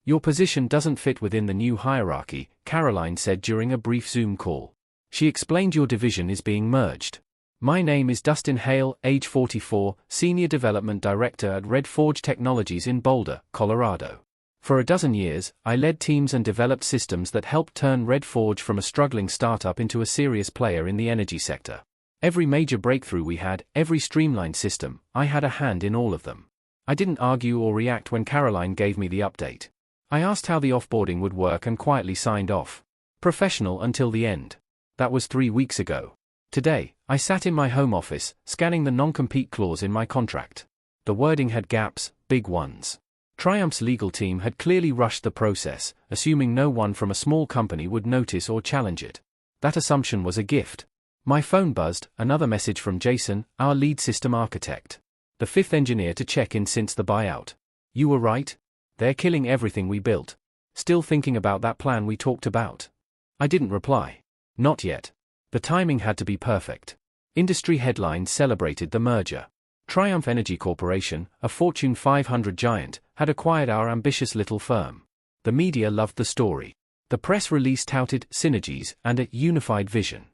Your position doesn't fit within the new hierarchy, Caroline said during a brief Zoom call. She explained your division is being merged. My name is Dustin Hale, age 44, Senior Development Director at Red Forge Technologies in Boulder, Colorado. For a dozen years, I led teams and developed systems that helped turn Red Forge from a struggling startup into a serious player in the energy sector. Every major breakthrough we had, every streamlined system, I had a hand in all of them. I didn't argue or react when Caroline gave me the update. I asked how the offboarding would work and quietly signed off. Professional until the end. That was 3 weeks ago. Today, I sat in my home office, scanning the non-compete clause in my contract. The wording had gaps, big ones. Triumph's legal team had clearly rushed the process, assuming no one from a small company would notice or challenge it. That assumption was a gift. My phone buzzed, another message from Jason, our lead system architect. The 5th engineer to check in since the buyout. You were right. They're killing everything we built. Still thinking about that plan we talked about? I didn't reply. Not yet. The timing had to be perfect. Industry headlines celebrated the merger. Triumph Energy Corporation, a Fortune 500 giant, had acquired our ambitious little firm. The media loved the story. The press release touted synergies and a unified vision.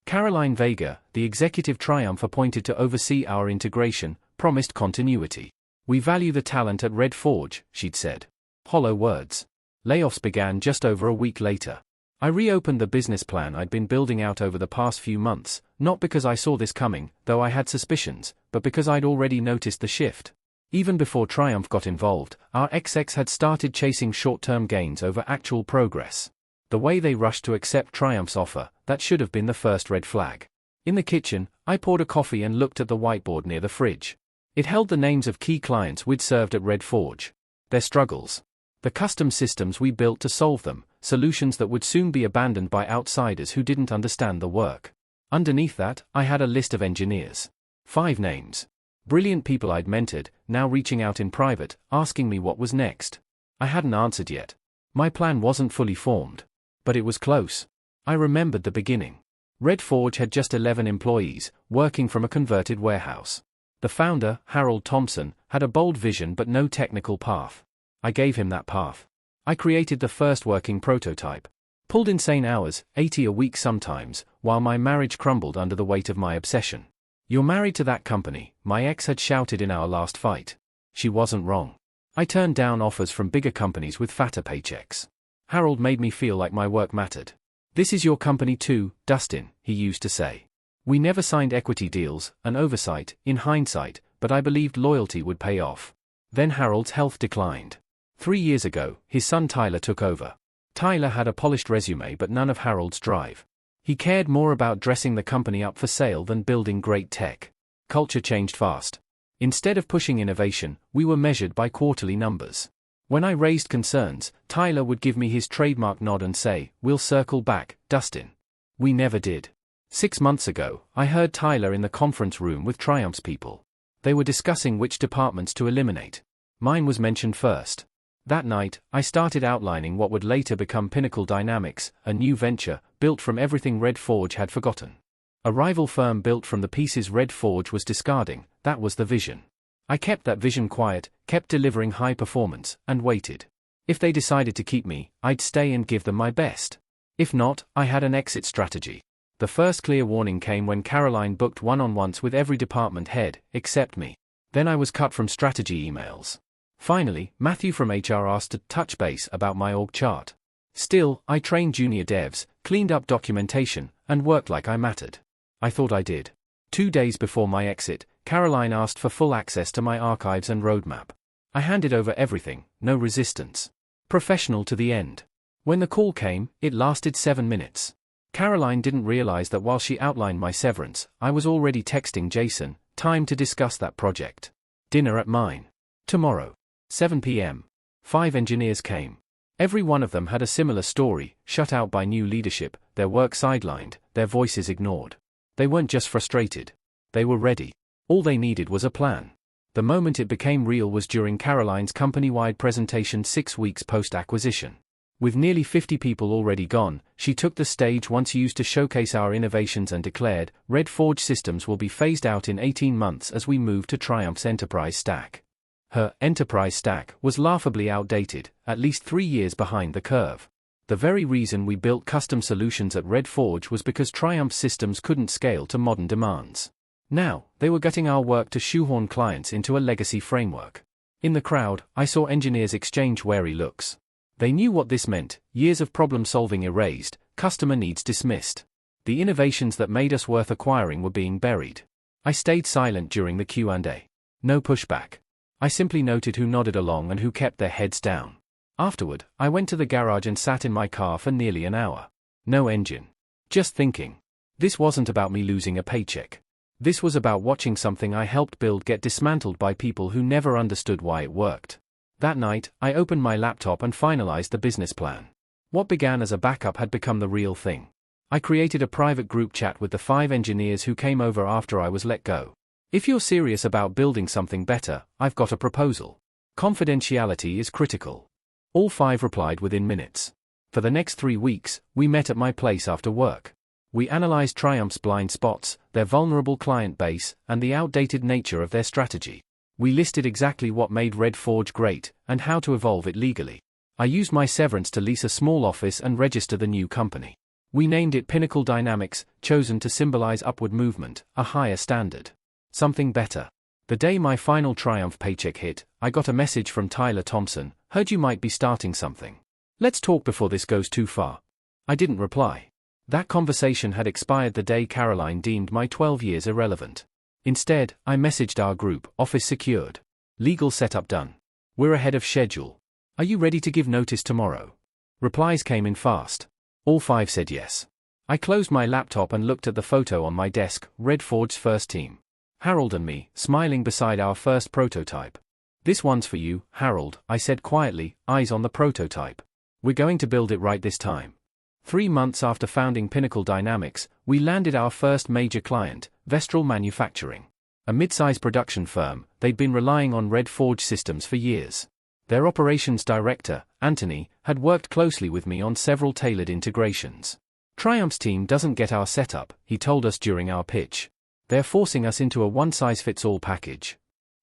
Caroline Vega, the executive Triumph appointed to oversee our integration, promised continuity. We value the talent at Red Forge, she'd said. Hollow words. Layoffs began just over a week later. I reopened the business plan I'd been building out over the past few months, not because I saw this coming, though I had suspicions, but because I'd already noticed the shift. Even before Triumph got involved, our execs had started chasing short-term gains over actual progress. The way they rushed to accept Triumph's offer, that should have been the first red flag. In the kitchen, I poured a coffee and looked at the whiteboard near the fridge. It held the names of key clients we'd served at Red Forge. Their struggles. The custom systems we built to solve them, solutions that would soon be abandoned by outsiders who didn't understand the work. Underneath that, I had a list of engineers. 5 names. Brilliant people I'd mentored, now reaching out in private, asking me what was next. I hadn't answered yet. My plan wasn't fully formed. But it was close. I remembered the beginning. Red Forge had just 11 employees, working from a converted warehouse. The founder, Harold Thompson, had a bold vision but no technical path. I gave him that path. I created the first working prototype. Pulled insane hours, 80 a week sometimes, while my marriage crumbled under the weight of my obsession. You're married to that company, my ex had shouted in our last fight. She wasn't wrong. I turned down offers from bigger companies with fatter paychecks. Harold made me feel like my work mattered. This is your company too, Dustin, he used to say. We never signed equity deals, an oversight, in hindsight, but I believed loyalty would pay off. Then Harold's health declined. 3 years ago, his son Tyler took over. Tyler had a polished resume but none of Harold's drive. He cared more about dressing the company up for sale than building great tech. Culture changed fast. Instead of pushing innovation, we were measured by quarterly numbers. When I raised concerns, Tyler would give me his trademark nod and say, "We'll circle back, Dustin." We never did. 6 months ago, I heard Tyler in the conference room with Triumph's people. They were discussing which departments to eliminate. Mine was mentioned first. That night, I started outlining what would later become Pinnacle Dynamics, a new venture, built from everything Red Forge had forgotten. A rival firm built from the pieces Red Forge was discarding, that was the vision. I kept that vision quiet, kept delivering high performance, and waited. If they decided to keep me, I'd stay and give them my best. If not, I had an exit strategy. The first clear warning came when Caroline booked one-on-ones with every department head, except me. Then I was cut from strategy emails. Finally, Matthew from HR asked to touch base about my org chart. Still, I trained junior devs, cleaned up documentation, and worked like I mattered. I thought I did. 2 days before my exit, Caroline asked for full access to my archives and roadmap. I handed over everything, no resistance. Professional to the end. When the call came, it lasted 7 minutes. Caroline didn't realize that while she outlined my severance, I was already texting Jason, time to discuss that project. Dinner at mine. Tomorrow. 7 p.m. 5 engineers came. Every one of them had a similar story, shut out by new leadership, their work sidelined, their voices ignored. They weren't just frustrated. They were ready. All they needed was a plan. The moment it became real was during Caroline's company-wide presentation 6 weeks post-acquisition. With nearly 50 people already gone, she took the stage once used to showcase our innovations and declared, Red Forge systems will be phased out in 18 months as we move to Triumph's enterprise stack. Her enterprise stack was laughably outdated, at least 3 years behind the curve. The very reason we built custom solutions at Red Forge was because Triumph's systems couldn't scale to modern demands. Now, they were gutting our work to shoehorn clients into a legacy framework. In the crowd, I saw engineers exchange wary looks. They knew what this meant: years of problem-solving erased, customer needs dismissed. The innovations that made us worth acquiring were being buried. I stayed silent during the Q&A. No pushback. I simply noted who nodded along and who kept their heads down. Afterward, I went to the garage and sat in my car for nearly an hour. No engine. Just thinking. This wasn't about me losing a paycheck. This was about watching something I helped build get dismantled by people who never understood why it worked. That night, I opened my laptop and finalized the business plan. What began as a backup had become the real thing. I created a private group chat with the 5 engineers who came over after I was let go. If you're serious about building something better, I've got a proposal. Confidentiality is critical. All 5 replied within minutes. For the next 3 weeks, we met at my place after work. We analyzed Triumph's blind spots, their vulnerable client base, and the outdated nature of their strategy. We listed exactly what made Red Forge great, and how to evolve it legally. I used my severance to lease a small office and register the new company. We named it Pinnacle Dynamics, chosen to symbolize upward movement, a higher standard. Something better. The day my final Triumph paycheck hit, I got a message from Tyler Thompson: "Heard you might be starting something. Let's talk before this goes too far." I didn't reply. That conversation had expired the day Caroline deemed my 12 years irrelevant. Instead, I messaged our group: "Office secured. Legal setup done. We're ahead of schedule. Are you ready to give notice tomorrow?" Replies came in fast. All 5 said yes. I closed my laptop and looked at the photo on my desk: Red Forge's first team. Harold and me, smiling beside our first prototype. "This one's for you, Harold," I said quietly, eyes on the prototype. "We're going to build it right this time." 3 months after founding Pinnacle Dynamics, we landed our first major client, Vestral Manufacturing. A mid-size production firm, they'd been relying on Red Forge systems for years. Their operations director, Anthony, had worked closely with me on several tailored integrations. "Triumph's team doesn't get our setup," he told us during our pitch. "They're forcing us into a one-size-fits-all package."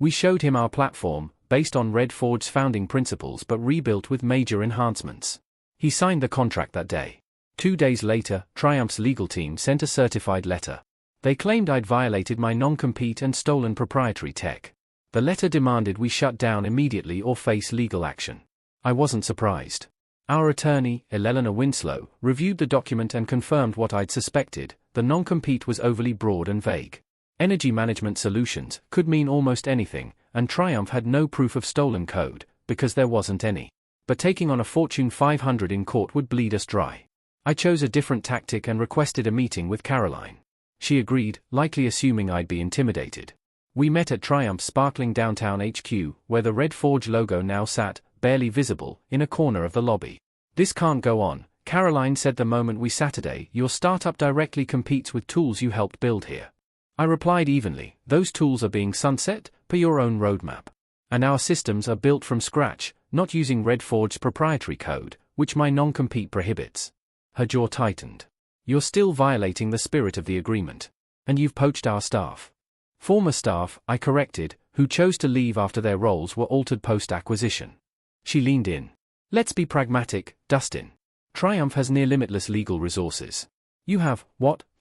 We showed him our platform, based on Red Forge's founding principles but rebuilt with major enhancements. He signed the contract that day. 2 days later, Triumph's legal team sent a certified letter. They claimed I'd violated my non-compete and stolen proprietary tech. The letter demanded we shut down immediately or face legal action. I wasn't surprised. Our attorney, Elena Winslow, reviewed the document and confirmed what I'd suspected: the non-compete was overly broad and vague. Energy management solutions could mean almost anything, and Triumph had no proof of stolen code, because there wasn't any. But taking on a Fortune 500 in court would bleed us dry. I chose a different tactic and requested a meeting with Caroline. She agreed, likely assuming I'd be intimidated. We met at Triumph's sparkling downtown HQ, where the Red Forge logo now sat, barely visible, in a corner of the lobby. "This can't go on," Caroline said the moment we Saturday. "Your startup directly competes with tools you helped build here." I replied evenly: "Those tools are being sunset, per your own roadmap. And our systems are built from scratch, not using Red Forge's proprietary code, which my non-compete prohibits." Her jaw tightened. "You're still violating the spirit of the agreement. And you've poached our staff." "Former staff," I corrected, "who chose to leave after their roles were altered post-acquisition." She leaned in. "Let's be pragmatic, Dustin. Triumph has near-limitless legal resources. You have,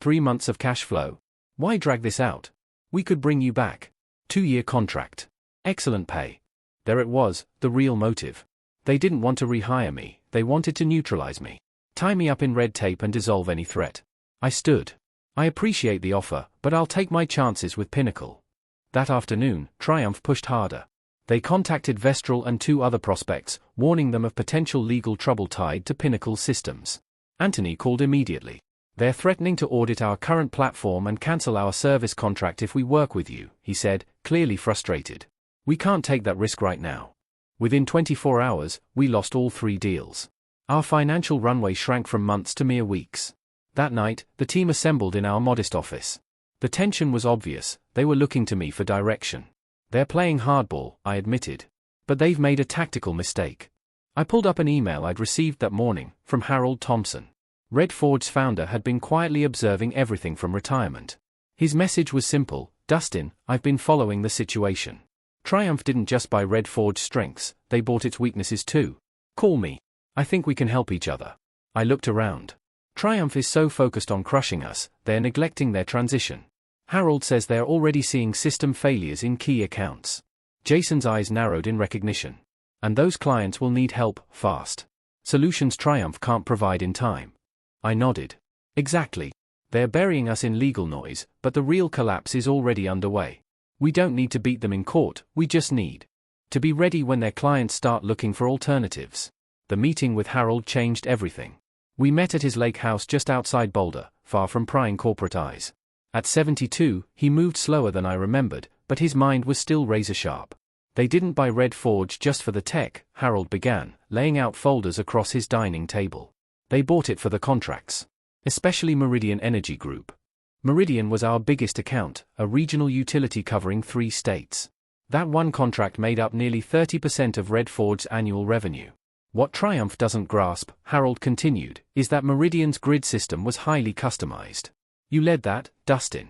3 months of cash flow? Why drag this out? We could bring you back. 2-year contract. Excellent pay." There it was, the real motive. They didn't want to rehire me, they wanted to neutralize me. Tie me up in red tape and dissolve any threat. I stood. "I appreciate the offer, but I'll take my chances with Pinnacle." That afternoon, Triumph pushed harder. They contacted Vestral and 2 other prospects, warning them of potential legal trouble tied to Pinnacle's systems. Anthony called immediately. "They're threatening to audit our current platform and cancel our service contract if we work with you," he said, clearly frustrated. "We can't take that risk right now." Within 24 hours, we lost all 3 deals. Our financial runway shrank from months to mere weeks. That night, the team assembled in our modest office. The tension was obvious, they were looking to me for direction. "They're playing hardball," I admitted. "But they've made a tactical mistake." I pulled up an email I'd received that morning, from Harold Thompson. Red Forge's founder had been quietly observing everything from retirement. His message was simple: "Dustin, I've been following the situation. Triumph didn't just buy Red Forge's strengths, they bought its weaknesses too. Call me. I think we can help each other. I looked around. Triumph is so focused on crushing us, they're neglecting their transition. Harold says they're already seeing system failures in key accounts. Jason's eyes narrowed in recognition. And those clients will need help, fast. Solutions Triumph can't provide in time. I nodded. Exactly. They're burying us in legal noise, but the real collapse is already underway. We don't need to beat them in court, we just need to be ready when their clients start looking for alternatives. The meeting with Harold changed everything. We met at his lake house just outside Boulder, far from prying corporate eyes. At 72, he moved slower than I remembered, but his mind was still razor-sharp. They didn't buy Red Forge just for the tech, Harold began, laying out folders across his dining table. They bought it for the contracts. Especially Meridian Energy Group. Meridian was our biggest account, a regional utility covering 3 states. That one contract made up nearly 30% of Red Forge's annual revenue. What Triumph doesn't grasp, Harold continued, is that Meridian's grid system was highly customized. You led that, Dustin.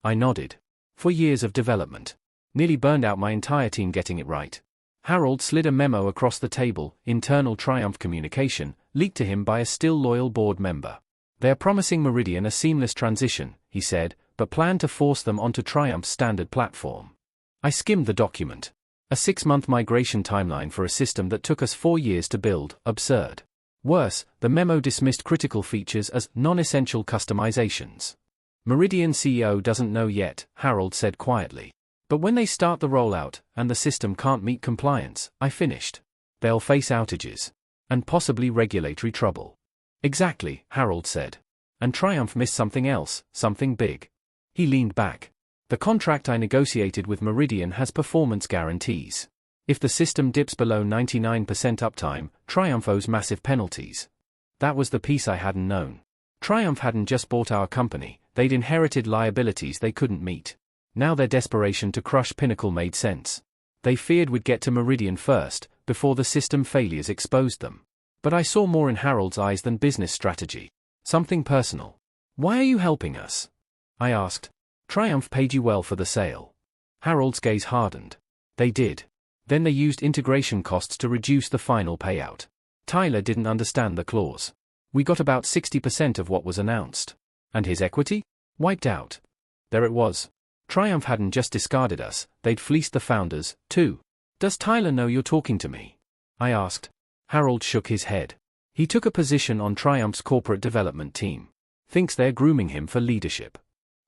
I nodded. For years of development. Nearly burned out my entire team getting it right. Harold slid a memo across the table, internal Triumph communication, leaked to him by a still loyal board member. They're promising Meridian a seamless transition, he said, but plan to force them onto Triumph's standard platform. I skimmed the document. A 6-month migration timeline for a system that took us 4 years to build, absurd. Worse, the memo dismissed critical features as non-essential customizations. Meridian CEO doesn't know yet, Harold said quietly. But when they start the rollout, and the system can't meet compliance, I finished. They'll face outages. And possibly regulatory trouble. Exactly, Harold said. And Triumph missed something else, something big. He leaned back. The contract I negotiated with Meridian has performance guarantees. If the system dips below 99% uptime, Triumph owes massive penalties. That was the piece I hadn't known. Triumph hadn't just bought our company, they'd inherited liabilities they couldn't meet. Now their desperation to crush Pinnacle made sense. They feared we'd get to Meridian first, before the system failures exposed them. But I saw more in Harold's eyes than business strategy. Something personal. Why are you helping us? I asked. Triumph paid you well for the sale. Harold's gaze hardened. They did. Then they used integration costs to reduce the final payout. Tyler didn't understand the clause. We got about 60% of what was announced. And his equity? Wiped out. There it was. Triumph hadn't just discarded us, they'd fleeced the founders, too. Does Tyler know you're talking to me? I asked. Harold shook his head. He took a position on Triumph's corporate development team. Thinks they're grooming him for leadership.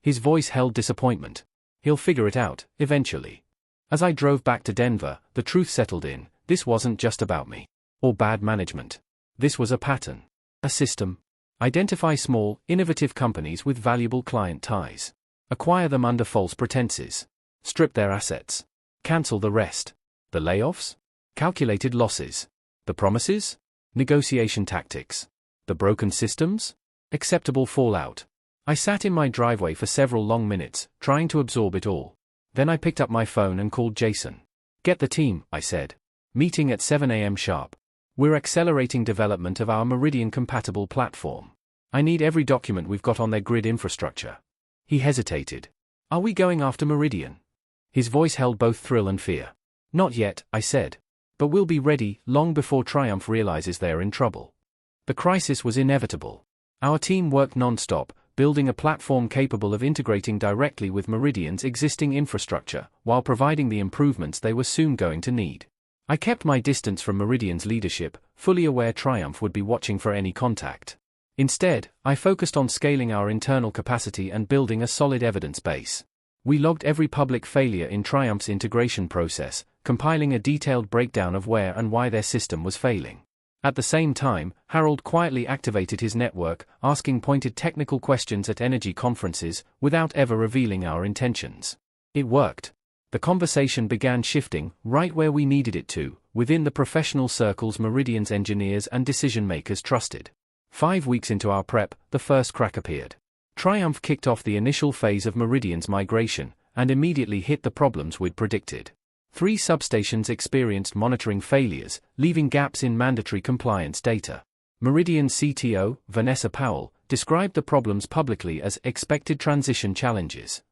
His voice held disappointment. He'll figure it out, eventually. As I drove back to Denver, the truth settled in. This wasn't just about me. Or bad management. This was a pattern. A system. Identify small, innovative companies with valuable client ties. Acquire them under false pretenses. Strip their assets. Cancel the rest. The layoffs? Calculated losses. The promises? Negotiation tactics. The broken systems? Acceptable fallout. I sat in my driveway for several long minutes, trying to absorb it all. Then I picked up my phone and called Jason. Get the team, I said. Meeting at 7 a.m. sharp. We're accelerating development of our Meridian-compatible platform. I need every document we've got on their grid infrastructure. He hesitated. Are we going after Meridian? His voice held both thrill and fear. Not yet, I said. But we'll be ready, long before Triumph realizes they're in trouble. The crisis was inevitable. Our team worked non-stop, building a platform capable of integrating directly with Meridian's existing infrastructure, while providing the improvements they were soon going to need. I kept my distance from Meridian's leadership, fully aware Triumph would be watching for any contact. Instead, I focused on scaling our internal capacity and building a solid evidence base. We logged every public failure in Triumph's integration process, compiling a detailed breakdown of where and why their system was failing. At the same time, Harold quietly activated his network, asking pointed technical questions at energy conferences, without ever revealing our intentions. It worked. The conversation began shifting, right where we needed it to, within the professional circles Meridian's engineers and decision-makers trusted. 5 weeks into our prep, the first crack appeared. Triumph kicked off the initial phase of Meridian's migration, and immediately hit the problems we'd predicted. 3 substations experienced monitoring failures, leaving gaps in mandatory compliance data. Meridian CTO, Vanessa Powell, described the problems publicly as expected transition challenges.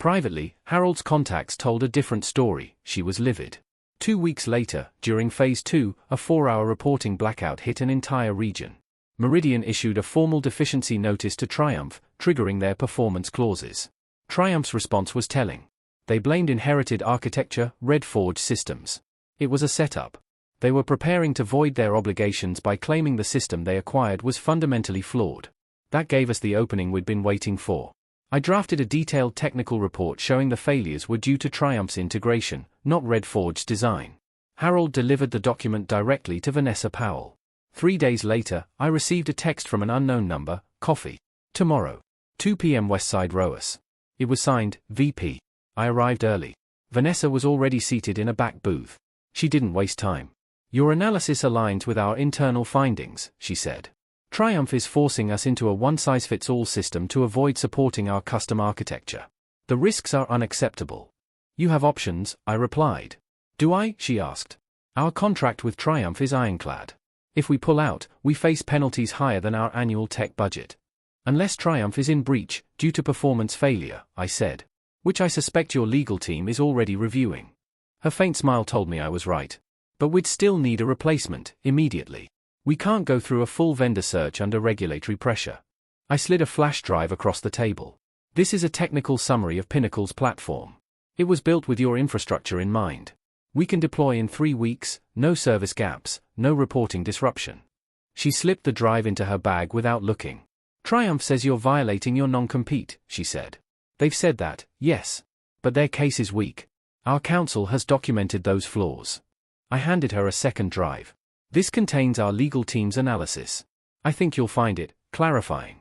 Privately, Harold's contacts told a different story. She was livid. 2 weeks later, during Phase 2, a 4-hour reporting blackout hit an entire region. Meridian issued a formal deficiency notice to Triumph, triggering their performance clauses. Triumph's response was telling. They blamed inherited architecture, Red Forge systems. It was a setup. They were preparing to void their obligations by claiming the system they acquired was fundamentally flawed. That gave us the opening we'd been waiting for. I drafted a detailed technical report showing the failures were due to Triumph's integration, not Red Forge's design. Harold delivered the document directly to Vanessa Powell. 3 days later, I received a text from an unknown number, coffee. Tomorrow. 2 p.m. Westside ROAS. It was signed, VP. I arrived early. Vanessa was already seated in a back booth. She didn't waste time. Your analysis aligns with our internal findings, she said. Triumph is forcing us into a one-size-fits-all system to avoid supporting our custom architecture. The risks are unacceptable. You have options, I replied. Do I? She asked. Our contract with Triumph is ironclad. If we pull out, we face penalties higher than our annual tech budget. Unless Triumph is in breach, due to performance failure, I said. Which I suspect your legal team is already reviewing. Her faint smile told me I was right. But we'd still need a replacement, immediately. We can't go through a full vendor search under regulatory pressure. I slid a flash drive across the table. This is a technical summary of Pinnacle's platform. It was built with your infrastructure in mind. We can deploy in 3 weeks, no service gaps, no reporting disruption. She slipped the drive into her bag without looking. Triumph says you're violating your non-compete, she said. They've said that, yes. But their case is weak. Our counsel has documented those flaws. I handed her a second drive. This contains our legal team's analysis. I think you'll find it clarifying.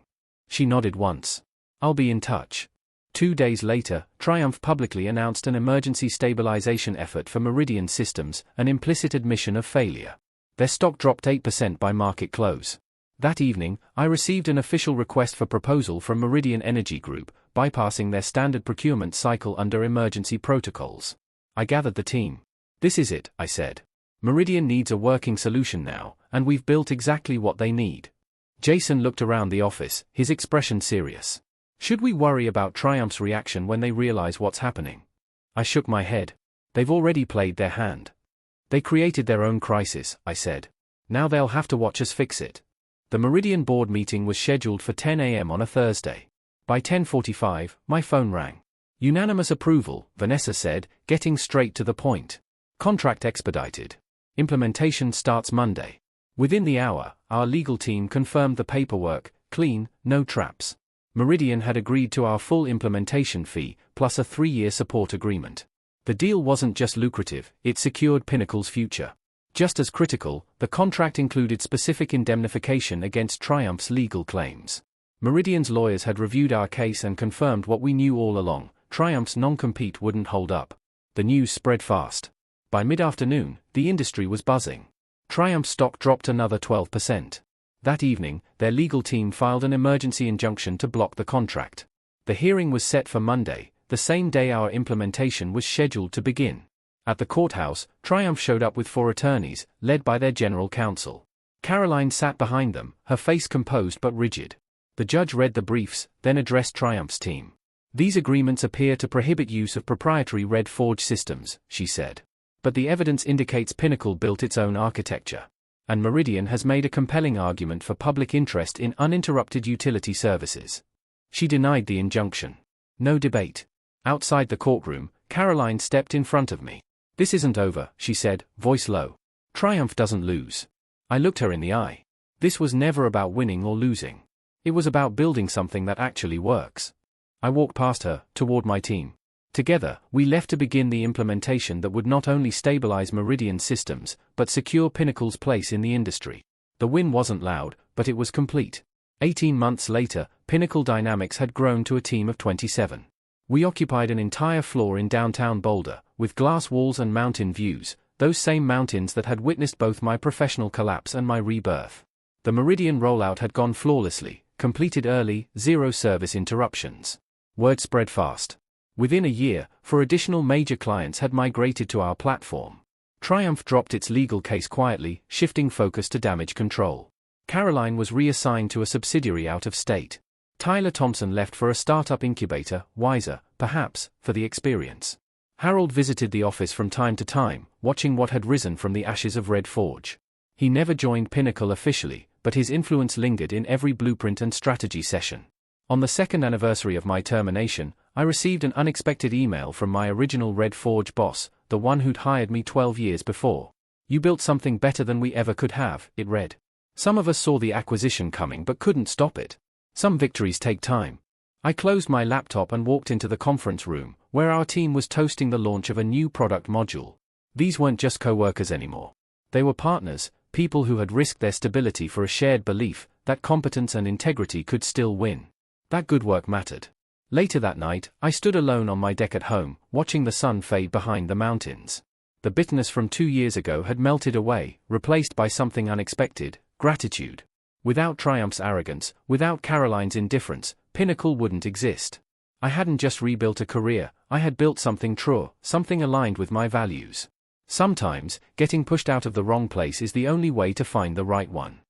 She nodded once. I'll be in touch. 2 days later, Triumph publicly announced an emergency stabilization effort for Meridian Systems, an implicit admission of failure. Their stock dropped 8% by market close. That evening, I received an official request for proposal from Meridian Energy Group, bypassing their standard procurement cycle under emergency protocols. I gathered the team. This is it, I said. Meridian needs a working solution now, and we've built exactly what they need. Jason looked around the office, his expression serious. Should we worry about Triumph's reaction when they realize what's happening? I shook my head. They've already played their hand. They created their own crisis, I said. Now they'll have to watch us fix it. The Meridian board meeting was scheduled for 10 a.m. on a Thursday. By 10:45, my phone rang. Unanimous approval, Vanessa said, getting straight to the point. Contract expedited. Implementation starts Monday. Within the hour, our legal team confirmed the paperwork, clean, no traps. Meridian had agreed to our full implementation fee, plus a 3-year support agreement. The deal wasn't just lucrative, it secured Pinnacle's future. Just as critical, the contract included specific indemnification against Triumph's legal claims. Meridian's lawyers had reviewed our case and confirmed what we knew all along: Triumph's non-compete wouldn't hold up. The news spread fast. By mid-afternoon, the industry was buzzing. Triumph stock dropped another 12%. That evening, their legal team filed an emergency injunction to block the contract. The hearing was set for Monday, the same day our implementation was scheduled to begin. At the courthouse, Triumph showed up with 4 attorneys, led by their general counsel. Caroline sat behind them, her face composed but rigid. The judge read the briefs, then addressed Triumph's team. These agreements appear to prohibit use of proprietary Red Forge systems, she said. But the evidence indicates Pinnacle built its own architecture. And Meridian has made a compelling argument for public interest in uninterrupted utility services. She denied the injunction. No debate. Outside the courtroom, Caroline stepped in front of me. This isn't over, she said, voice low. Triumph doesn't lose. I looked her in the eye. This was never about winning or losing. It was about building something that actually works. I walked past her, toward my team. Together, we left to begin the implementation that would not only stabilize Meridian Systems, but secure Pinnacle's place in the industry. The win wasn't loud, but it was complete. 18 months later, Pinnacle Dynamics had grown to a team of 27. We occupied an entire floor in downtown Boulder, with glass walls and mountain views, those same mountains that had witnessed both my professional collapse and my rebirth. The Meridian rollout had gone flawlessly, completed early, 0 service interruptions. Word spread fast. Within a year, 4 additional major clients had migrated to our platform. Triumph dropped its legal case quietly, shifting focus to damage control. Caroline was reassigned to a subsidiary out of state. Tyler Thompson left for a startup incubator, wiser, perhaps, for the experience. Harold visited the office from time to time, watching what had risen from the ashes of Red Forge. He never joined Pinnacle officially, but his influence lingered in every blueprint and strategy session. On the second anniversary of my termination, I received an unexpected email from my original Red Forge boss, the one who'd hired me 12 years before. "You built something better than we ever could have," it read. "Some of us saw the acquisition coming but couldn't stop it. Some victories take time." I closed my laptop and walked into the conference room, where our team was toasting the launch of a new product module. These weren't just co-workers anymore. They were partners, people who had risked their stability for a shared belief that competence and integrity could still win. That good work mattered. Later that night, I stood alone on my deck at home, watching the sun fade behind the mountains. The bitterness from 2 years ago had melted away, replaced by something unexpected: gratitude. Without Triumph's arrogance, without Caroline's indifference, Pinnacle wouldn't exist. I hadn't just rebuilt a career, I had built something true, something aligned with my values. Sometimes, getting pushed out of the wrong place is the only way to find the right one.